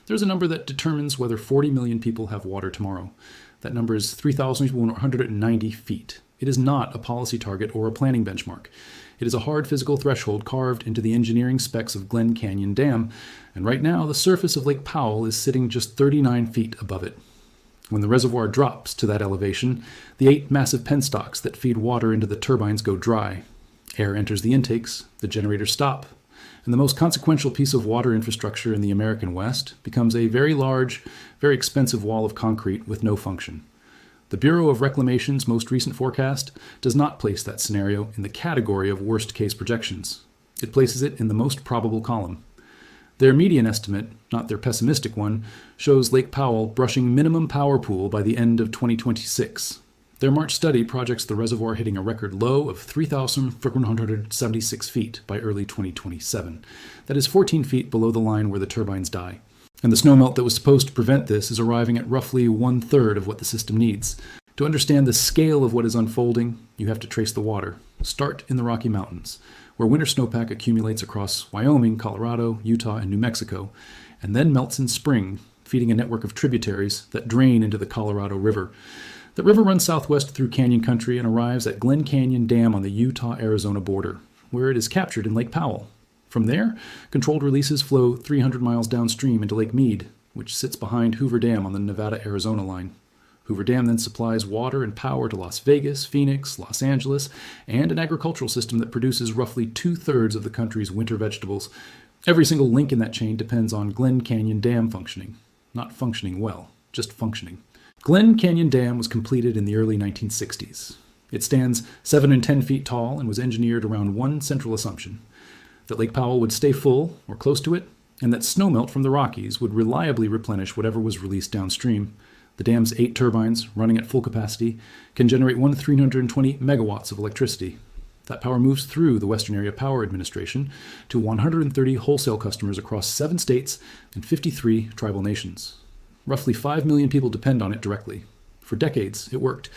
There's a number that determines whether 40 million people have water tomorrow. That number is 3,190 feet. It is not a policy target or a planning benchmark. It is a hard physical threshold carved into the engineering specs of Glen Canyon Dam, and right now the surface of Lake Powell is sitting just 39 feet above it. When the reservoir drops to that elevation, the 8 massive penstocks that feed water into the turbines go dry. Air enters the intakes, the generators stop, and the most consequential piece of water infrastructure in the American West becomes a very large, very expensive wall of concrete with no function. The Bureau of Reclamation's most recent forecast does not place that scenario in the category of worst-case projections. It places it in the most probable column. Their median estimate, not their pessimistic one, shows Lake Powell brushing minimum power pool by the end of 2026. Their March study projects the reservoir hitting a record low of 3,176 feet by early 2027. That is 14 feet below the line where the turbines die. And the snowmelt that was supposed to prevent this is arriving at roughly 1/3 of what the system needs. To understand the scale of what is unfolding, you have to trace the water. Start in the Rocky Mountains, where winter snowpack accumulates across Wyoming, Colorado, Utah, and New Mexico, and then melts in spring, feeding a network of tributaries that drain into the Colorado River. The river runs southwest through canyon country and arrives at Glen Canyon Dam on the Utah-Arizona border, where it is captured in Lake Powell. From there, controlled releases flow 300 miles downstream into Lake Mead, which sits behind Hoover Dam on the Nevada-Arizona line. Hoover Dam then supplies water and power to Las Vegas, Phoenix, Los Angeles, and an agricultural system that produces roughly 2/3 of the country's winter vegetables. Every single link in that chain depends on Glen Canyon Dam functioning. Not functioning well, just functioning. Glen Canyon Dam was completed in the early 1960s. It stands 7 and 10 feet tall and was engineered around one central assumption: that Lake Powell would stay full, or close to it, and that snowmelt from the Rockies would reliably replenish whatever was released downstream. The dam's 8 turbines, running at full capacity, can generate 320 megawatts of electricity. That power moves through the Western Area Power Administration to 130 wholesale customers across 7 states and 53 tribal nations. Roughly 5 million people depend on it directly. For decades, it worked.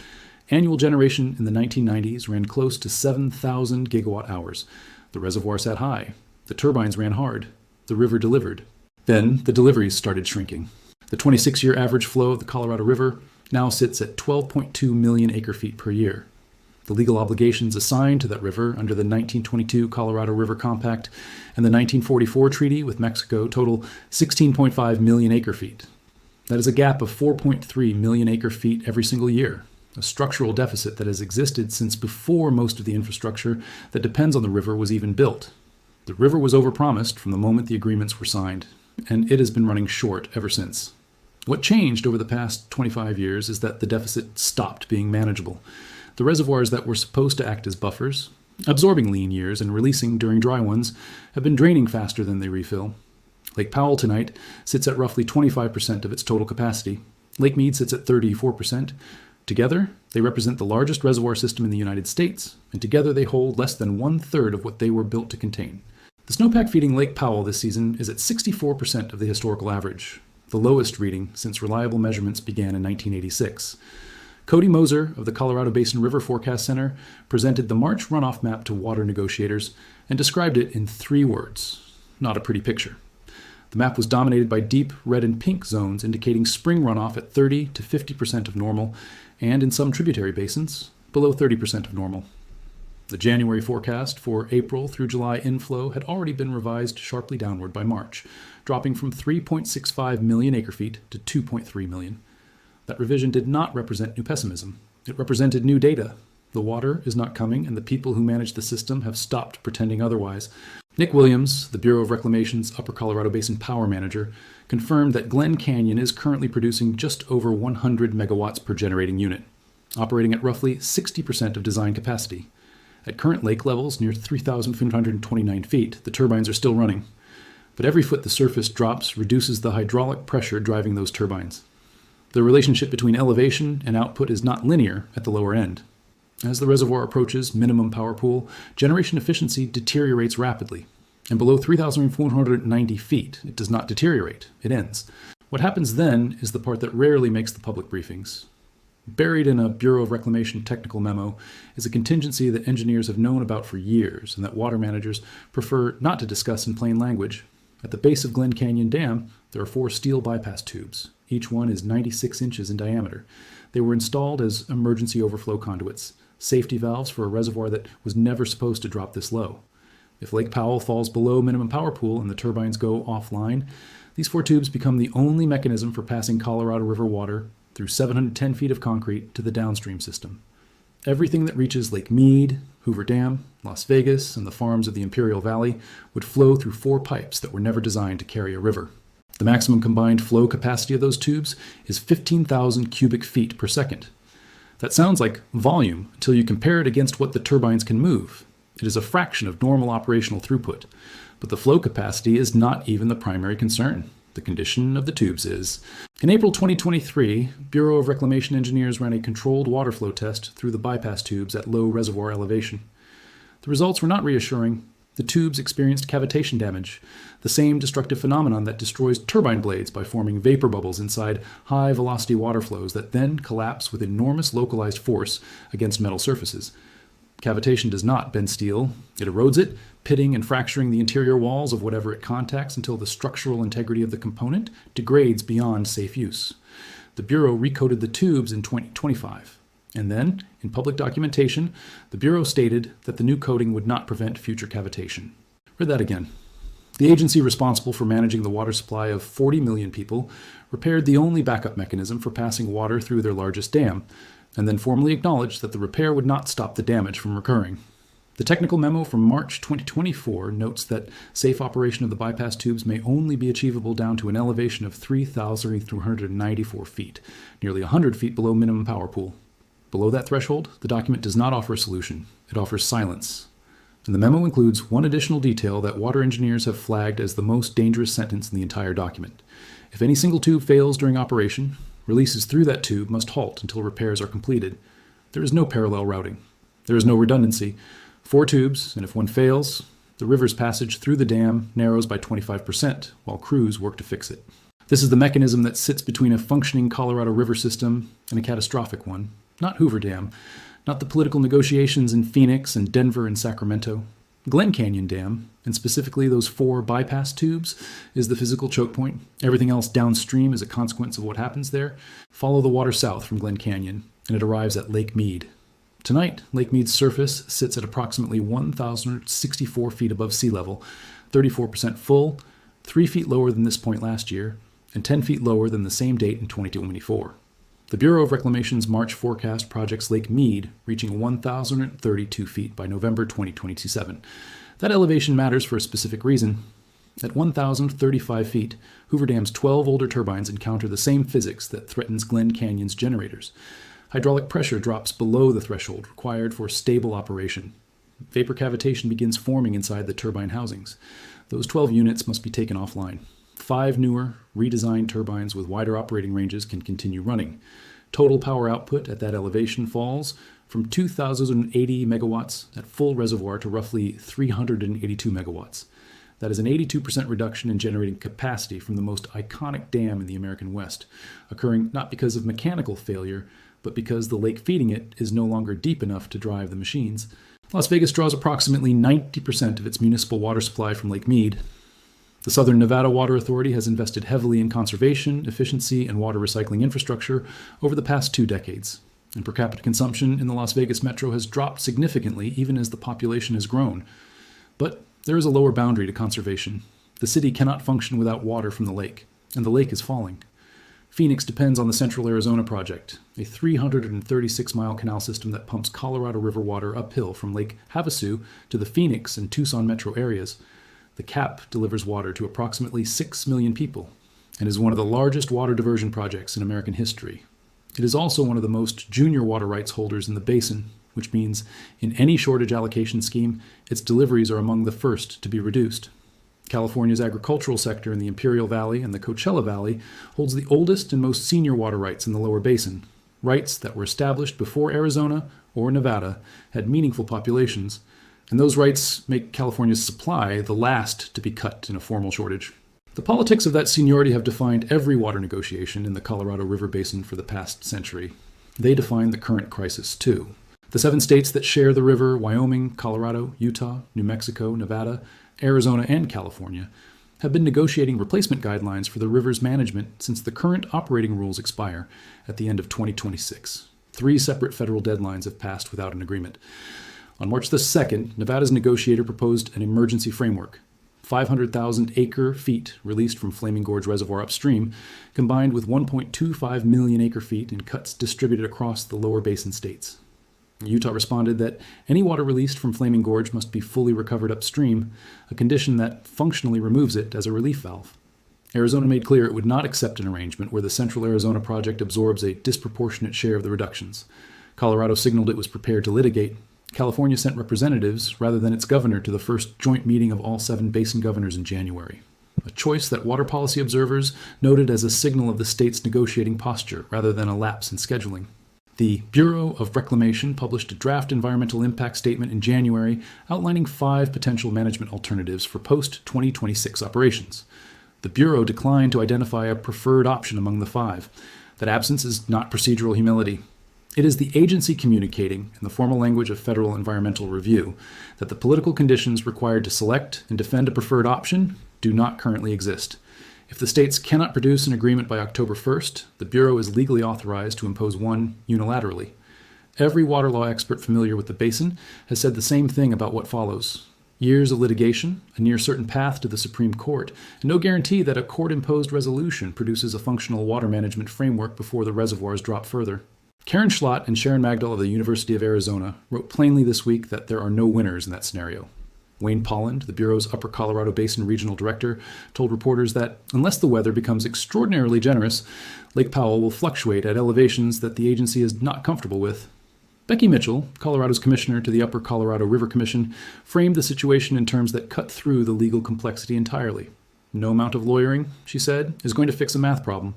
Annual generation in the 1990s ran close to 7,000 gigawatt hours. The reservoir sat high. The turbines ran hard. The river delivered. Then the deliveries started shrinking. The 26-year average flow of the Colorado River now sits at 12.2 million acre-feet per year. The legal obligations assigned to that river under the 1922 Colorado River Compact and the 1944 treaty with Mexico total 16.5 million acre-feet. That is a gap of 4.3 million acre-feet every single year, a structural deficit that has existed since before most of the infrastructure that depends on the river was even built. The river was overpromised from the moment the agreements were signed, and it has been running short ever since. What changed over the past 25 years is that the deficit stopped being manageable. The reservoirs that were supposed to act as buffers, absorbing lean years and releasing during dry ones, have been draining faster than they refill. Lake Powell tonight sits at roughly 25% of its total capacity. Lake Mead sits at 34%. Together, they represent the largest reservoir system in the United States, and together they hold less than 1/3 of what they were built to contain. The snowpack feeding Lake Powell this season is at 64% of the historical average, the lowest reading since reliable measurements began in 1986. Cody Moser of the Colorado Basin River Forecast Center presented the March runoff map to water negotiators and described it in 3 words: not a pretty picture. The map was dominated by deep red and pink zones indicating spring runoff at 30 to 50% of normal, and in some tributary basins, below 30% of normal. The January forecast for April through July inflow had already been revised sharply downward by March, dropping from 3.65 million acre-feet to 2.3 million. That revision did not represent new pessimism. It represented new data. The water is not coming, and the people who manage the system have stopped pretending otherwise. Nick Williams, the Bureau of Reclamation's Upper Colorado Basin Power Manager, confirmed that Glen Canyon is currently producing just over 100 megawatts per generating unit, operating at roughly 60% of design capacity. At current lake levels near 3,529 feet, the turbines are still running. But every foot the surface drops reduces the hydraulic pressure driving those turbines. The relationship between elevation and output is not linear at the lower end. As the reservoir approaches minimum power pool, generation efficiency deteriorates rapidly. And below 3,490 feet, it does not deteriorate, it ends. What happens then is the part that rarely makes the public briefings. Buried in a Bureau of Reclamation technical memo is a contingency that engineers have known about for years and that water managers prefer not to discuss in plain language. At the base of Glen Canyon Dam, there are 4 steel bypass tubes. Each one is 96 inches in diameter. They were installed as emergency overflow conduits, safety valves for a reservoir that was never supposed to drop this low. If Lake Powell falls below minimum power pool and the turbines go offline, these 4 tubes become the only mechanism for passing Colorado River water through 710 feet of concrete to the downstream system. Everything that reaches Lake Mead, Hoover Dam, Las Vegas, and the farms of the Imperial Valley would flow through 4 pipes that were never designed to carry a river. The maximum combined flow capacity of those tubes is 15,000 cubic feet per second. That sounds like volume until you compare it against what the turbines can move. It is a fraction of normal operational throughput, but the flow capacity is not even the primary concern. The condition of the tubes is. In April 2023, Bureau of Reclamation engineers ran a controlled water flow test through the bypass tubes at low reservoir elevation. The results were not reassuring. The tubes experienced cavitation damage, the same destructive phenomenon that destroys turbine blades by forming vapor bubbles inside high-velocity water flows that then collapse with enormous localized force against metal surfaces. Cavitation does not bend steel. It erodes it, pitting and fracturing the interior walls of whatever it contacts until the structural integrity of the component degrades beyond safe use. The Bureau recoded the tubes in 2025. And then, in public documentation, the Bureau stated that the new coating would not prevent future cavitation. Read that again. The agency responsible for managing the water supply of 40 million people repaired the only backup mechanism for passing water through their largest dam, and then formally acknowledged that the repair would not stop the damage from recurring. The technical memo from March 2024 notes that safe operation of the bypass tubes may only be achievable down to an elevation of 3,394 feet, nearly 100 feet below minimum power pool. Below that threshold, the document does not offer a solution. It offers silence. And the memo includes one additional detail that water engineers have flagged as the most dangerous sentence in the entire document. If any single tube fails during operation, releases through that tube must halt until repairs are completed. There is no parallel routing. There is no redundancy. 4 tubes, and if one fails, the river's passage through the dam narrows by 25%, while crews work to fix it. This is the mechanism that sits between a functioning Colorado River system and a catastrophic one. Not Hoover Dam, not the political negotiations in Phoenix and Denver and Sacramento. Glen Canyon Dam, and specifically those 4 bypass tubes, is the physical choke point. Everything else downstream is a consequence of what happens there. Follow the water south from Glen Canyon, and it arrives at Lake Mead. Tonight, Lake Mead's surface sits at approximately 1,064 feet above sea level, 34% full, 3 feet lower than this point last year, and 10 feet lower than the same date in 2024. The Bureau of Reclamation's March forecast projects Lake Mead reaching 1,032 feet by November 2027. That elevation matters for a specific reason. At 1,035 feet, Hoover Dam's 12 older turbines encounter the same physics that threatens Glen Canyon's generators. Hydraulic pressure drops below the threshold required for stable operation. Vapor cavitation begins forming inside the turbine housings. Those 12 units must be taken offline. 5 newer, redesigned turbines with wider operating ranges can continue running. Total power output at that elevation falls from 2,080 megawatts at full reservoir to roughly 382 megawatts. That is an 82% reduction in generating capacity from the most iconic dam in the American West, occurring not because of mechanical failure, but because the lake feeding it is no longer deep enough to drive the machines. Las Vegas draws approximately 90% of its municipal water supply from Lake Mead. The Southern Nevada Water Authority has invested heavily in conservation, efficiency, and water recycling infrastructure over the past 2 decades. And per capita consumption in the Las Vegas metro has dropped significantly even as the population has grown. But there is a lower boundary to conservation. The city cannot function without water from the lake, and the lake is falling. Phoenix depends on the Central Arizona Project, a 336-mile canal system that pumps Colorado River water uphill from Lake Havasu to the Phoenix and Tucson metro areas. The CAP delivers water to approximately 6 million people and is one of the largest water diversion projects in American history. It is also one of the most junior water rights holders in the basin, which means in any shortage allocation scheme, its deliveries are among the first to be reduced. California's agricultural sector in the Imperial Valley and the Coachella Valley holds the oldest and most senior water rights in the lower basin, rights that were established before Arizona or Nevada had meaningful populations, and those rights make California's supply the last to be cut in a formal shortage. The politics of that seniority have defined every water negotiation in the Colorado River Basin for the past century. They define the current crisis, too. The 7 states that share the river, Wyoming, Colorado, Utah, New Mexico, Nevada, Arizona, and California, have been negotiating replacement guidelines for the river's management since the current operating rules expire at the end of 2026. 3 separate federal deadlines have passed without an agreement. On March the 2nd, Nevada's negotiator proposed an emergency framework. 500,000 acre-feet released from Flaming Gorge Reservoir upstream, combined with 1.25 million acre-feet in cuts distributed across the lower basin states. Utah responded that any water released from Flaming Gorge must be fully recovered upstream, a condition that functionally removes it as a relief valve. Arizona made clear it would not accept an arrangement where the Central Arizona Project absorbs a disproportionate share of the reductions. Colorado signaled it was prepared to litigate. California sent representatives rather than its governor to the first joint meeting of all 7 basin governors in January, a choice that water policy observers noted as a signal of the state's negotiating posture rather than a lapse in scheduling. The Bureau of Reclamation published a draft environmental impact statement in January outlining 5 potential management alternatives for post-2026 operations. The Bureau declined to identify a preferred option among the 5. That absence is not procedural humility. It is the agency communicating, in the formal language of federal environmental review, that the political conditions required to select and defend a preferred option do not currently exist. If the states cannot produce an agreement by October 1st, the Bureau is legally authorized to impose one unilaterally. Every water law expert familiar with the basin has said the same thing about what follows. Years of litigation, a near certain path to the Supreme Court, and no guarantee that a court-imposed resolution produces a functional water management framework before the reservoirs drop further. Karen Schlott and Sharon Magdal of the University of Arizona wrote plainly this week that there are no winners in that scenario. Wayne Polland, the Bureau's Upper Colorado Basin Regional Director, told reporters that unless the weather becomes extraordinarily generous, Lake Powell will fluctuate at elevations that the agency is not comfortable with. Becky Mitchell, Colorado's commissioner to the Upper Colorado River Commission, framed the situation in terms that cut through the legal complexity entirely. No amount of lawyering, she said, is going to fix a math problem.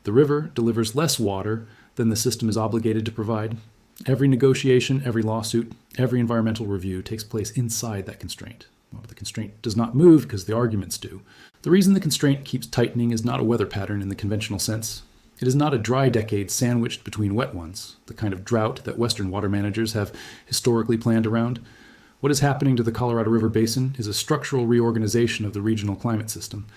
The river delivers less water than the system is obligated to provide. Every negotiation, every lawsuit, every environmental review takes place inside that constraint. Well, the constraint does not move because the arguments do. The reason the constraint keeps tightening is not a weather pattern in the conventional sense. It is not a dry decade sandwiched between wet ones, the kind of drought that Western water managers have historically planned around. What is happening to the Colorado River Basin is a structural reorganization of the regional climate system,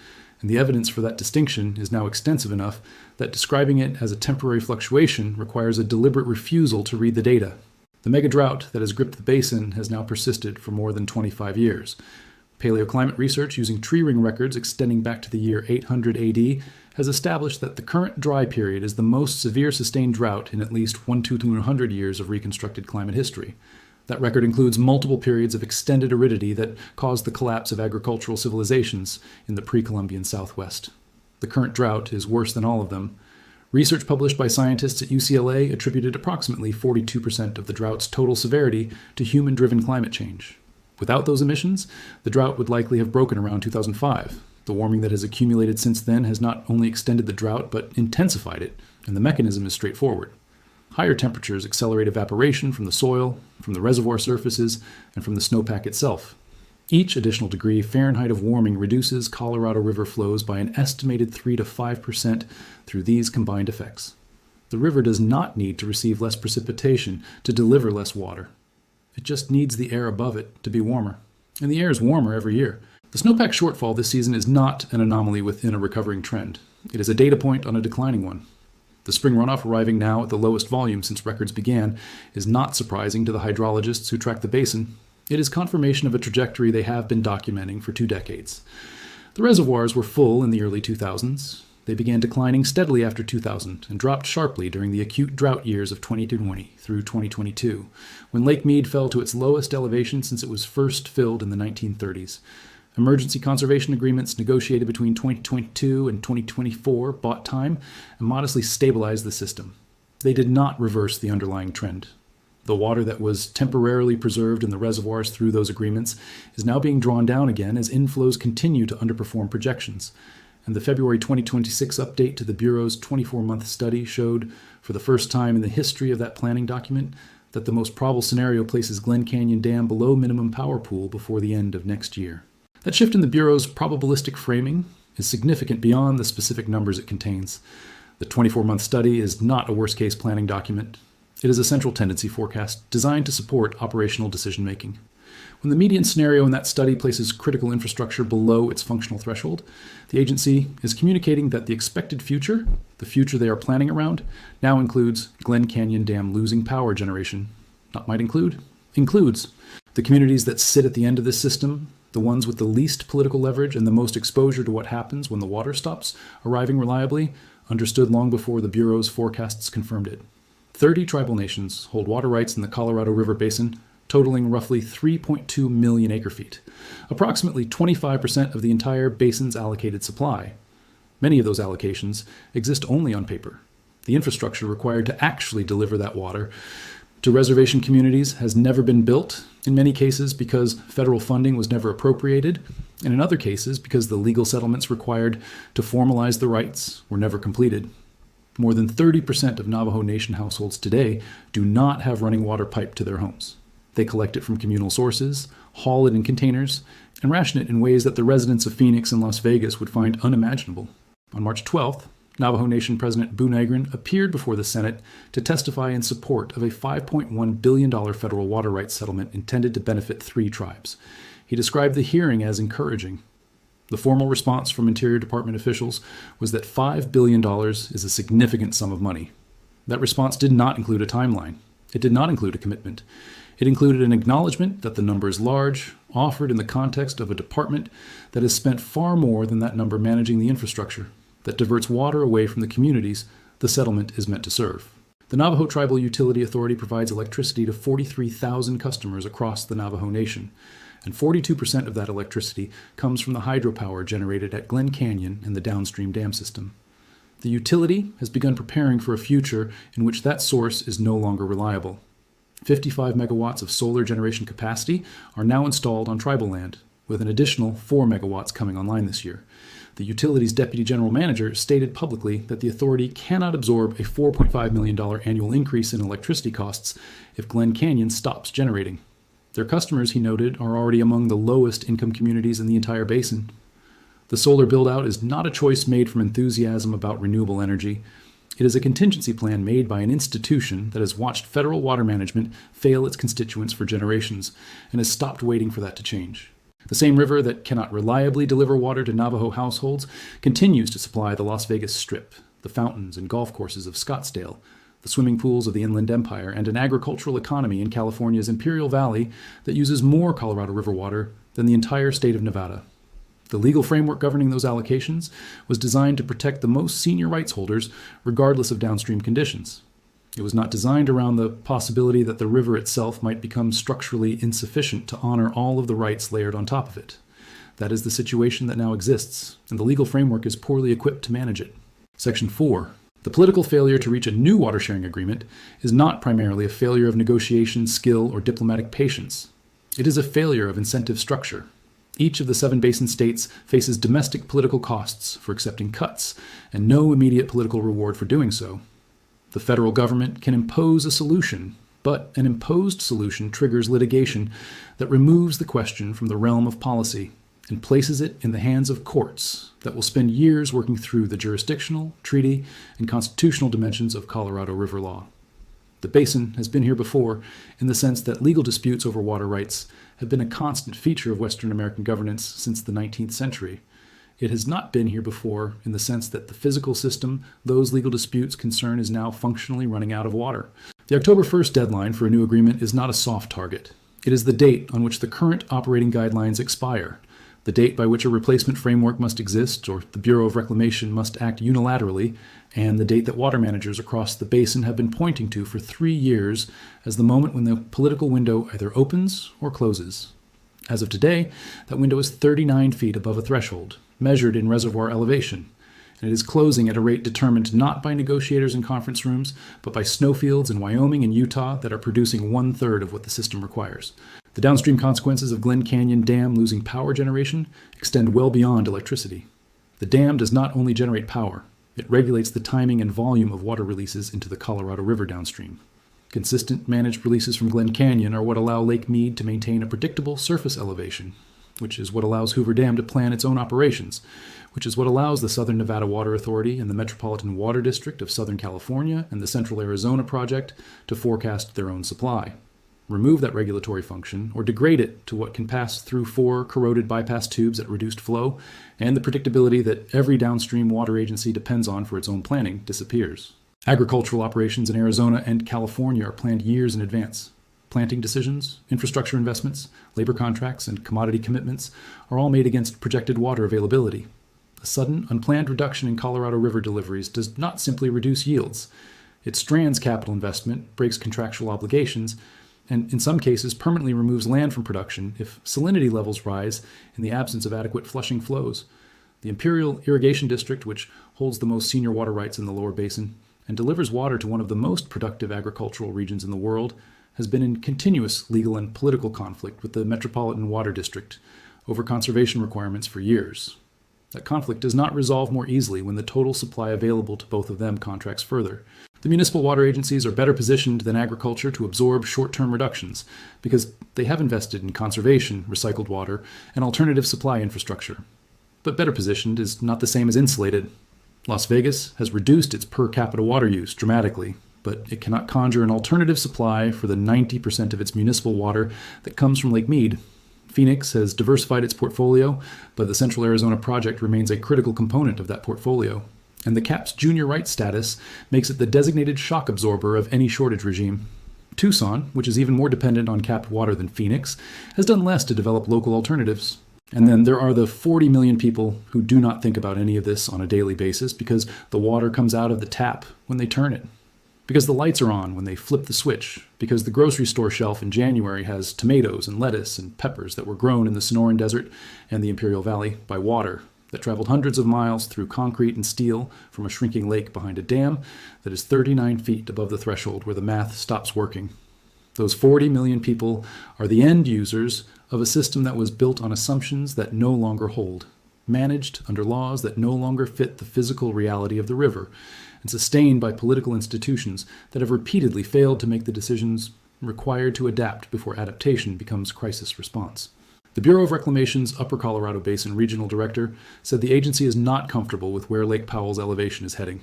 and the evidence for that distinction is now extensive enough that describing it as a temporary fluctuation requires a deliberate refusal to read the data. The mega drought that has gripped the basin has now persisted for more than 25 years. Paleoclimate research using tree ring records extending back to the year 800 AD has established that the current dry period is the most severe sustained drought in at least 100 years of reconstructed climate history. That record includes multiple periods of extended aridity that caused the collapse of agricultural civilizations in the pre-Columbian Southwest. The current drought is worse than all of them. Research published by scientists at UCLA attributed approximately 42% of the drought's total severity to human-driven climate change. Without those emissions, the drought would likely have broken around 2005. The warming that has accumulated since then has not only extended the drought, but intensified it, and the mechanism is straightforward. Higher temperatures accelerate evaporation from the soil, from the reservoir surfaces, and from the snowpack itself. Each additional degree Fahrenheit of warming reduces Colorado River flows by an estimated 3 to 5% through these combined effects. The river does not need to receive less precipitation to deliver less water. It just needs the air above it to be warmer. And the air is warmer every year. The snowpack shortfall this season is not an anomaly within a recovering trend. It is a data point on a declining one. The spring runoff arriving now at the lowest volume since records began is not surprising to the hydrologists who track the basin. It is confirmation of a trajectory they have been documenting for 2 decades. The reservoirs were full in the early 2000s. They began declining steadily after 2000 and dropped sharply during the acute drought years of 2020 through 2022, when Lake Mead fell to its lowest elevation since it was first filled in the 1930s. Emergency conservation agreements negotiated between 2022 and 2024 bought time and modestly stabilized the system. They did not reverse the underlying trend. The water that was temporarily preserved in the reservoirs through those agreements is now being drawn down again as inflows continue to underperform projections. And the February 2026 update to the Bureau's 24-month study showed, for the first time in the history of that planning document, that the most probable scenario places Glen Canyon Dam below minimum power pool before the end of next year. That shift in the Bureau's probabilistic framing is significant beyond the specific numbers it contains. The 24-month study is not a worst-case planning document. It is a central tendency forecast designed to support operational decision-making. When the median scenario in that study places critical infrastructure below its functional threshold, the agency is communicating that the expected future, the future they are planning around, now includes Glen Canyon Dam losing power generation. Not might include, includes. The communities that sit at the end of this system, the ones with the least political leverage and the most exposure to what happens when the water stops arriving reliably, understood long before the Bureau's forecasts confirmed it. 30 tribal nations hold water rights in the Colorado River Basin, totaling roughly 3.2 million acre-feet, approximately 25% of the entire basin's allocated supply. Many of those allocations exist only on paper. The infrastructure required to actually deliver that water to reservation communities has never been built, in many cases because federal funding was never appropriated, and in other cases because the legal settlements required to formalize the rights were never completed. More than 30% of Navajo Nation households today do not have running water piped to their homes. They collect it from communal sources, haul it in containers, and ration it in ways that the residents of Phoenix and Las Vegas would find unimaginable. On March 12th, Navajo Nation President Boone Agron appeared before the Senate to testify in support of a $5.1 billion federal water rights settlement intended to benefit 3 tribes. He described the hearing as encouraging. The formal response from Interior Department officials was that $5 billion is a significant sum of money. That response did not include a timeline. It did not include a commitment. It included an acknowledgement that the number is large, offered in the context of a department that has spent far more than that number managing the infrastructure that diverts water away from the communities the settlement is meant to serve. The Navajo Tribal Utility Authority provides electricity to 43,000 customers across the Navajo Nation, and 42% of that electricity comes from the hydropower generated at Glen Canyon and the downstream dam system. The utility has begun preparing for a future in which that source is no longer reliable. 55 megawatts of solar generation capacity are now installed on tribal land, with an additional 4 megawatts coming online this year. The utility's deputy general manager stated publicly that the authority cannot absorb a $4.5 million annual increase in electricity costs if Glen Canyon stops generating. Their customers, he noted, are already among the lowest income communities in the entire basin. The solar build-out is not a choice made from enthusiasm about renewable energy. It is a contingency plan made by an institution that has watched federal water management fail its constituents for generations and has stopped waiting for that to change. The same river that cannot reliably deliver water to Navajo households continues to supply the Las Vegas Strip, the fountains and golf courses of Scottsdale, the swimming pools of the Inland Empire, and an agricultural economy in California's Imperial Valley that uses more Colorado River water than the entire state of Nevada. The legal framework governing those allocations was designed to protect the most senior rights holders regardless of downstream conditions. It was not designed around the possibility that the river itself might become structurally insufficient to honor all of the rights layered on top of it. That is the situation that now exists, and the legal framework is poorly equipped to manage it. Section 4. The political failure to reach a new water sharing agreement is not primarily a failure of negotiation, skill, or diplomatic patience. It is a failure of incentive structure. Each of the 7 basin states faces domestic political costs for accepting cuts, and no immediate political reward for doing so. The federal government can impose a solution, but an imposed solution triggers litigation that removes the question from the realm of policy and places it in the hands of courts that will spend years working through the jurisdictional, treaty, and constitutional dimensions of Colorado River law. The basin has been here before in the sense that legal disputes over water rights have been a constant feature of Western American governance since the 19th century. It has not been here before in the sense that the physical system those legal disputes concern is now functionally running out of water. The October 1st deadline for a new agreement is not a soft target. It is the date on which the current operating guidelines expire, the date by which a replacement framework must exist or the Bureau of Reclamation must act unilaterally, and the date that water managers across the basin have been pointing to for 3 years as the moment when the political window either opens or closes. As of today, that window is 39 feet above a threshold, measured in reservoir elevation, and it is closing at a rate determined not by negotiators in conference rooms, but by snowfields in Wyoming and Utah that are producing 1/3 of what the system requires. The downstream consequences of Glen Canyon Dam losing power generation extend well beyond electricity. The dam does not only generate power, it regulates the timing and volume of water releases into the Colorado River downstream. Consistent managed releases from Glen Canyon are what allow Lake Mead to maintain a predictable surface elevation, which is what allows Hoover Dam to plan its own operations, which is what allows the Southern Nevada Water Authority and the Metropolitan Water District of Southern California and the Central Arizona Project to forecast their own supply. remove that regulatory function, or degrade it to what can pass through 4 corroded bypass tubes at reduced flow, and the predictability that every downstream water agency depends on for its own planning disappears. Agricultural operations in Arizona and California are planned years in advance. Planting decisions, infrastructure investments, labor contracts, and commodity commitments are all made against projected water availability. A sudden, unplanned reduction in Colorado River deliveries does not simply reduce yields. It strands capital investment, breaks contractual obligations, and in some cases permanently removes land from production if salinity levels rise in the absence of adequate flushing flows. The Imperial Irrigation District, which holds the most senior water rights in the lower basin and delivers water to one of the most productive agricultural regions in the world, has been in continuous legal and political conflict with the Metropolitan Water District over conservation requirements for years. That conflict does not resolve more easily when the total supply available to both of them contracts further. The municipal water agencies are better positioned than agriculture to absorb short-term reductions because they have invested in conservation, recycled water, and alternative supply infrastructure. But better positioned is not the same as insulated. Las Vegas has reduced its per capita water use dramatically, but it cannot conjure an alternative supply for the 90% of its municipal water that comes from Lake Mead. Phoenix has diversified its portfolio, but the Central Arizona Project remains a critical component of that portfolio. And the CAP's junior rights status makes it the designated shock absorber of any shortage regime. Tucson, which is even more dependent on capped water than Phoenix, has done less to develop local alternatives. And then there are the 40 million people who do not think about any of this on a daily basis because the water comes out of the tap when they turn it, because the lights are on when they flip the switch, because the grocery store shelf in January has tomatoes and lettuce and peppers that were grown in the Sonoran Desert and the Imperial Valley by water that traveled hundreds of miles through concrete and steel from a shrinking lake behind a dam that is 39 feet above the threshold where the math stops working. Those 40 million people are the end users of a system that was built on assumptions that no longer hold, managed under laws that no longer fit the physical reality of the river, and sustained by political institutions that have repeatedly failed to make the decisions required to adapt before adaptation becomes crisis response. The Bureau of Reclamation's Upper Colorado Basin Regional Director said the agency is not comfortable with where Lake Powell's elevation is heading.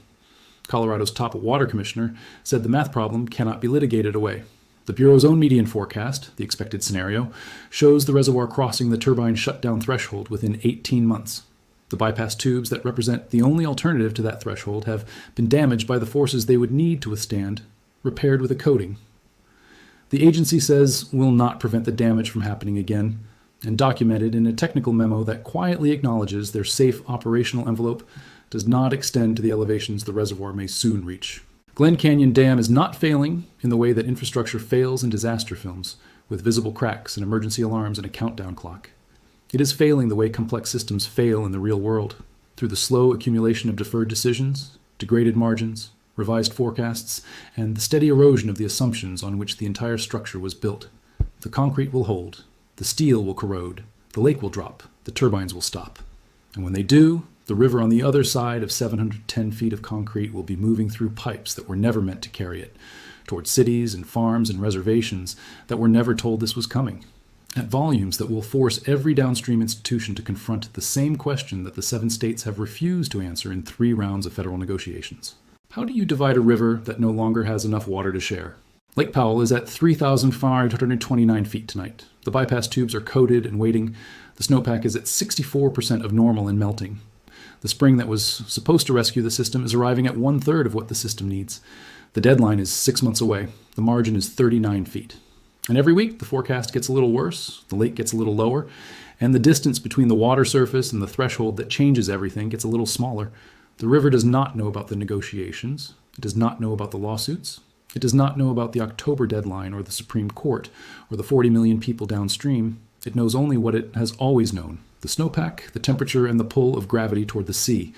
Colorado's top water commissioner said the math problem cannot be litigated away. The Bureau's own median forecast, the expected scenario, shows the reservoir crossing the turbine shutdown threshold within 18 months. The bypass tubes that represent the only alternative to that threshold have been damaged by the forces they would need to withstand, repaired with a coating. The agency says will not prevent the damage from happening again, and documented in a technical memo that quietly acknowledges their safe operational envelope does not extend to the elevations the reservoir may soon reach. Glen Canyon Dam is not failing in the way that infrastructure fails in disaster films, with visible cracks and emergency alarms and a countdown clock. It is failing the way complex systems fail in the real world, through the slow accumulation of deferred decisions, degraded margins, revised forecasts, and the steady erosion of the assumptions on which the entire structure was built. The concrete will hold, the steel will corrode, the lake will drop, the turbines will stop. And when they do, the river on the other side of 710 feet of concrete will be moving through pipes that were never meant to carry it, toward cities and farms and reservations that were never told this was coming, at volumes that will force every downstream institution to confront the same question that the 7 states have refused to answer in 3 rounds of federal negotiations. How do you divide a river that no longer has enough water to share? Lake Powell is at 3,529 feet tonight. The bypass tubes are coated and waiting. The snowpack is at 64% of normal and melting. The spring that was supposed to rescue the system is arriving at 1/3 of what the system needs. The deadline is 6 months away. The margin is 39 feet. And every week, the forecast gets a little worse, the lake gets a little lower, and the distance between the water surface and the threshold that changes everything gets a little smaller. The river does not know about the negotiations. It does not know about the lawsuits. It does not know about the October deadline or the Supreme Court or the 40 million people downstream. It knows only what it has always known: the snowpack, the temperature, and the pull of gravity toward the sea.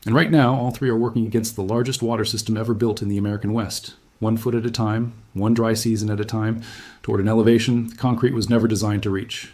And right now, all 3 are working against the largest water system ever built in the American West, 1 foot at a time, 1 dry season at a time, toward an elevation the concrete was never designed to reach.